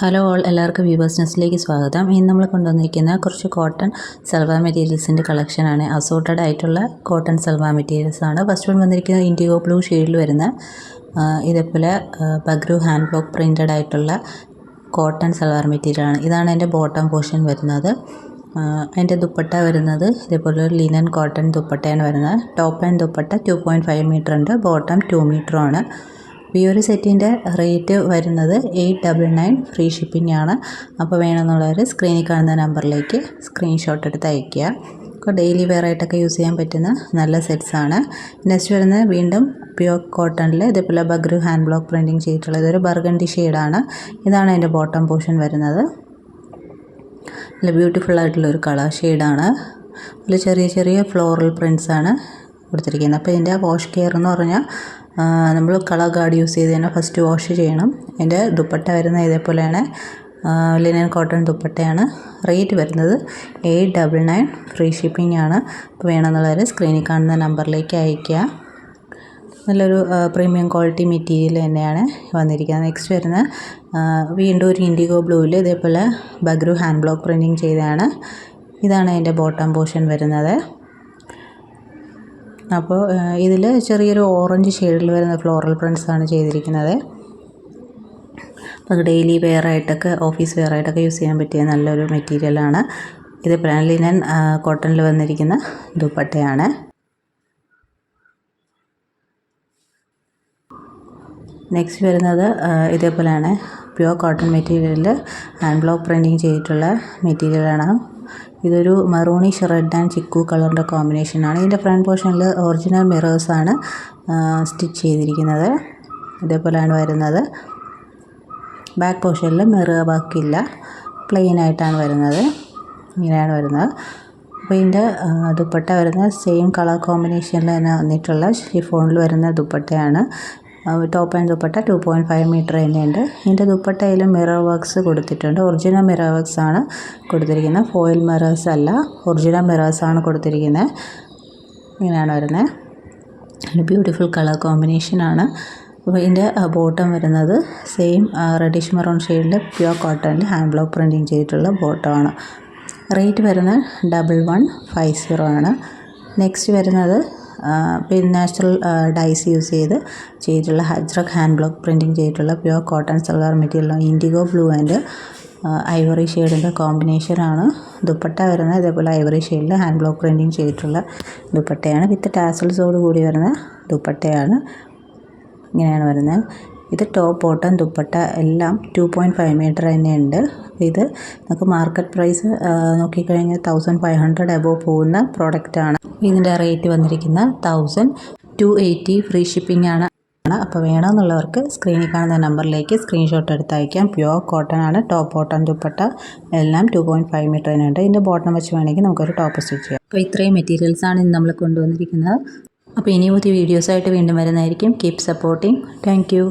Hello all, എല്ലാവർക്കും viewers ന്യൂസിലേക്ക് സ്വാഗതം. ഇന്ന് നമ്മൾ കൊണ്ടുവന്നിരിക്കുന്ന കുറച്ച് കോട്ടൺ സൽവാർ മെറ്റീരിയൽസിൻ്റെ കളക്ഷനാണ്. അസോർട്ടഡ് ആയിട്ടുള്ള കോട്ടൺ സൽവാർ മെറ്റീരിയൽസ് ആണ്. ഫസ്റ്റ് വൺ വന്നിരിക്കുന്നത് ഇൻഡിഗോ ബ്ലൂ ഷെയ്ഡിൽ വരുന്ന ഇതേപോലെ ബഗ്രു ഹാൻഡ് ബ്ലോക്ക് പ്രിൻറ്റഡ് ആയിട്ടുള്ള കോട്ടൺ സൽവാർ മെറ്റീരിയലാണ്. ഇതാണ് എൻ്റെ ബോട്ടം പോർഷൻ വരുന്നത്. അതിൻ്റെ ദുപ്പട്ട വരുന്നത് ഇതേപോലെ ഒരു ലിനൻ കോട്ടൺ ദുപ്പട്ടയാണ് വരുന്നത്. ടോപ്പ് ആൻഡ് ദുപ്പട്ട 2.5 മീറ്റർ ഉണ്ട്, ബോട്ടം 2 മീറ്ററുമാണ്. ഈ ഒരു സെറ്റിൻ്റെ റേറ്റ് വരുന്നത് 899 ഫ്രീ ഷിപ്പിംഗ് ആണ്. അപ്പോൾ വേണമെന്നുള്ളവർ സ്ക്രീനിൽ കാണുന്ന നമ്പറിലേക്ക് സ്ക്രീൻഷോട്ട് എടുത്ത് അയയ്ക്കുക. അപ്പോൾ ഡെയിലി വെയർ ആയിട്ടൊക്കെ യൂസ് ചെയ്യാൻ പറ്റുന്ന നല്ല സെറ്റ്സാണ്. നെക്സ്റ്റ് വരുന്നത് വീണ്ടും പ്യുവർ കോട്ടണിൽ ഇതേപോലെ ബഗ്രു ഹാൻഡ് ബ്ലോക്ക് പ്രിൻറ്റിങ് ചെയ്തിട്ടുള്ള ഇതൊരു ബർഗണ്ടി ഷെയ്ഡാണ്. ഇതാണ് അതിൻ്റെ ബോട്ടം പോർഷൻ വരുന്നത്. നല്ല ബ്യൂട്ടിഫുൾ ആയിട്ടുള്ളൊരു കളർ ഷെയ്ഡാണ്. അതിൽ ചെറിയ ചെറിയ ഫ്ലോറൽ പ്രിൻറ്റ്സാണ് കൊടുത്തിരിക്കുന്നത്. അപ്പോൾ ഇതിൻ്റെ വാഷ് കെയർ എന്ന് പറഞ്ഞാൽ നമ്മൾ കളർ ഗാർഡ് യൂസ് ചെയ്ത് തന്നെ ഫസ്റ്റ് വാഷ് ചെയ്യണം. അതിൻ്റെ ദുപ്പട്ട വരുന്നത് ഇതേപോലെയാണ്, ലിനൻ കോട്ടൺ ദുപ്പട്ടയാണ്. റേറ്റ് വരുന്നത് 899 ഫ്രീ ഷിപ്പിംഗ് ആണ്. അപ്പോൾ വേണമെന്നുള്ളവർ സ്ക്രീനിൽ കാണുന്ന നമ്പറിലേക്ക് അയയ്ക്കുക. നല്ലൊരു പ്രീമിയം ക്വാളിറ്റി മെറ്റീരിയൽ തന്നെയാണ് വന്നിരിക്കുന്നത്. നെക്സ്റ്റ് വരുന്ന വീണ്ടും ഒരു ഇൻഡിഗോ ബ്ലൂവിൽ ഇതേപോലെ ബഗ്രു ഹാൻഡ് ബ്ലോക്ക് പ്രിൻറ്റിങ് ചെയ്തതാണ്. ഇതാണ് അതിൻ്റെ ബോട്ടം പോർഷൻ വരുന്നത്. അപ്പോൾ ഇതിൽ ചെറിയൊരു ഓറഞ്ച് ഷെയ്ഡിൽ വരുന്ന ഫ്ലോറൽ പ്രിൻറ്റ്സാണ് ചെയ്തിരിക്കുന്നത്. അപ്പോൾ ഡെയിലി വെയർ ആയിട്ടൊക്കെ ഓഫീസ് വെയർ ആയിട്ടൊക്കെ യൂസ് ചെയ്യാൻ പറ്റിയ നല്ലൊരു മെറ്റീരിയലാണ്. ഇത് ലിനൻ കോട്ടണിൽ വന്നിരിക്കുന്ന ദുപ്പട്ടയാണ്. നെക്സ്റ്റ് വരുന്നത് ഇതേപോലെയാണ് പ്യുവർ കോട്ടൺ മെറ്റീരിയലിൽ ഹാൻഡ് ബ്ലോക്ക് പ്രിൻറ്റിങ് ചെയ്തിട്ടുള്ള മെറ്റീരിയലാണ്. ഇതൊരു മറൂണിഷ് റെഡ് ആൻഡ് ചിക്കു കളറിൻ്റെ കോമ്പിനേഷനാണ്. ഇതിൻ്റെ ഫ്രണ്ട് പോർഷനിൽ ഒറിജിനൽ മിറേഴ്സാണ് സ്റ്റിച്ച് ചെയ്തിരിക്കുന്നത്. ഇതേപോലെയാണ് വരുന്നത്. ബാക്ക് പോർഷനിൽ മിറർ വർക്കില്ല, പ്ലെയിൻ ആയിട്ടാണ് വരുന്നത്. ഇങ്ങനെയാണ് വരുന്നത്. അപ്പോൾ ഇതിൻ്റെ ദുപ്പട്ട വരുന്നത് സെയിം കളർ കോമ്പിനേഷനിൽ തന്നെ വന്നിട്ടുള്ള ഷിഫോണിൽ വരുന്ന ദുപ്പട്ടയാണ്. ടോപ്പ് ആൻഡ് ദുപ്പട്ട 2.5 മീറ്റർ തന്നെയുണ്ട്. ഇതിൻ്റെ ദുപ്പട്ടയിലും മിറർ വർക്ക്സ് കൊടുത്തിട്ടുണ്ട്. ഒറിജിനൽ മിറർ വർക്ക്സ് ആണ് കൊടുത്തിരിക്കുന്നത്, ഫോയിൽ മിറേഴ്സ് അല്ല, ഒറിജിനൽ മിറേഴ്സ് ആണ് കൊടുത്തിരിക്കുന്നത്. ഇങ്ങനെയാണ് വരുന്നത്. ഒരു ബ്യൂട്ടിഫുൾ കളർ കോമ്പിനേഷനാണ്. അപ്പോൾ ഇതിൻ്റെ ബോട്ടം വരുന്നത് സെയിം റെഡിഷ് മെറൂൺ ഷെയ്ഡിൽ പ്യുവർ കോട്ടണിൽ ഹാൻഡ് ബ്ലോക്ക് പ്രിൻറ്റിങ് ചെയ്തിട്ടുള്ള ബോട്ടമാണ്. റേറ്റ് വരുന്നത് 1150 ആണ്. നെക്സ്റ്റ് വരുന്നത് പിന്നെ നാച്ചുറൽ ഡൈസ് യൂസ് ചെയ്തിട്ടുള്ള ഹജ്രക് ഹാൻഡ് ബ്ലോക്ക് പ്രിൻറ്റിങ് ചെയ്തിട്ടുള്ള പ്യുവർ കോട്ടൺ സൽവാർ മെറ്റീരിയലാണ്. ഇൻഡിഗോ ബ്ലൂ ആൻഡ് ഐവറി ഷെയ്ഡിൻ്റെ കോമ്പിനേഷനാണ്. ദുപ്പട്ട വരുന്നത് ഇതേപോലെ ഐവറി ഷെയ്ഡിൽ ഹാൻഡ് ബ്ലോക്ക് പ്രിൻറ്റിങ് ചെയ്തിട്ടുള്ള ദുപ്പട്ടയാണ്. വിത്ത് ടാസൽസോട് കൂടി വരുന്ന ദുപ്പട്ടയാണ്. ഇങ്ങനെയാണ് വരുന്നത്. ഇത് ടോപ്പ് ബോട്ടം ദുപ്പട്ട എല്ലാം 2.5 മീറ്റർ തന്നെയുണ്ട്. ഇത് നമുക്ക് മാർക്കറ്റ് പ്രൈസ് നോക്കിക്കഴിഞ്ഞാൽ 1500 എബോവ് പോകുന്ന പ്രോഡക്റ്റാണ്. ഇതിൻ്റെ റേറ്റ് വന്നിരിക്കുന്ന 1280 ഫ്രീ ഷിപ്പിംഗ് ആണ്. അപ്പോൾ വേണമെന്നുള്ളവർക്ക് സ്ക്രീനിൽ കാണുന്ന നമ്പറിലേക്ക് സ്ക്രീൻഷോട്ട് എടുത്ത് അയക്കാം. പ്യുവർ കോട്ടൺ ആണ്. ടോപ്പ് ബോട്ടം ദുപ്പട്ട എല്ലാം 2.5 മീറ്റർ തന്നെയുണ്ട്. ഇതിൻ്റെ ബോട്ടം വെച്ച് വേണമെങ്കിൽ നമുക്കൊരു ടോപ്പ് സ്റ്റിച്ച് ചെയ്യാം. അപ്പോൾ ഇത്രയും മെറ്റീരിയൽസാണ് ഇന്ന് നമ്മൾ കൊണ്ടുവന്നിരിക്കുന്നത്. അപ്പോൾ ഇനി പുതിയ വീഡിയോസായിട്ട് വീണ്ടും വരുന്നതായിരിക്കും. Keep supporting. Thank you.